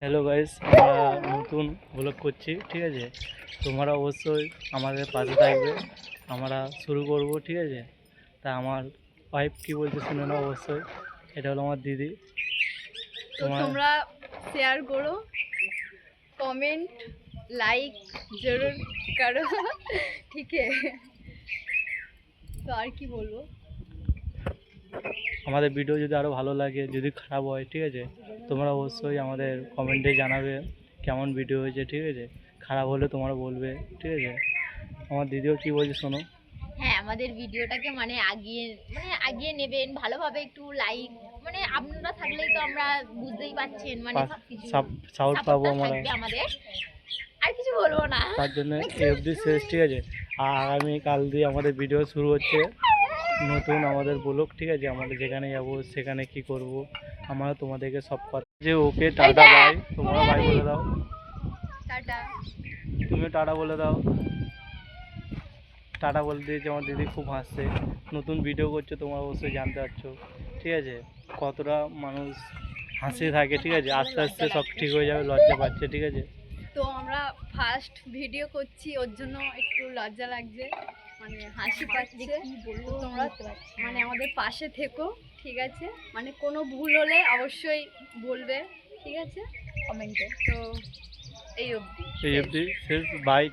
Hello guys, আমরা নতুন blog করছি, ঠিক আছে? তোমরা অবশ্যই আমাদের পাশে থাকবে। আমরা শুরু করব, ঠিক আছে? তা আমার ওয়াইফ কি বলছে শুনে নাও অবশ্যই। এটা হলো আমার দিদি। তো তোমরা শেয়ার করো, কমেন্ট লাইক জরুর করো, ঠিক আছে? তো আর কি বলবো, আমাদের ভিডিও যদি আরও ভালো লাগে, যদি খারাপ হয়, ঠিক আছে, তোমরা অবশ্যই আমাদের কমেন্টে জানাবে কেমন ভিডিও হয়েছে, ঠিক আছে? খারাপ হলে তোমরা বলবে, ঠিক আছে? আমার দিদিও কি বলছে শোনো। হ্যাঁ আমাদের ভিডিওটাকে আগিয়ে নেবেন ভালোভাবে, একটু লাইক আপনারা থাকলেই তো আমরা বুঝতেই পাচ্ছেন সবকিছু সাপোর্ট পাবো আমরা, থাকবে আমাদের। আর কিছু বলবো না, তার জন্য এই অবধি শেষ, ঠিক আছে? আর আগামী কাল দিয়ে আমাদের ভিডিও শুরু হচ্ছে নতুন আমাদের ব্লগ, ঠিক আছে? আমরা যেখানে যাব সেখানে কি করব আমরা তোমাদেরকে সব কথা যে ওকে টাটা বাই। তোমরা বাই বলে দাও, টাটা। তুমিও টাটা বলে দাও। টাটা বলে দিয়েছে আমার দিদি, খুব হাসছে। নতুন ভিডিও করছো, তোমরা অবশ্যই জানতে পারছো, ঠিক আছে? কতটা মানুষ হাসি থাকে, ঠিক আছে? আস্তে আস্তে সব ঠিক হয়ে যাবে, লজ্জা পাচ্ছে, ঠিক আছে? তো আমরা ফার্স্ট ভিডিও করছি, ওর জন্য একটু লজ্জা লাগছে, হাসি পাচ্ছে। তো তোমরা আমাদের পাশে থেকো, ঠিক আছে? কোনো ভুল হলে অবশ্যই বলবে, ঠিক আছে, কমেন্টে। তো এই অবধি এই অবধি শেষ, বাই।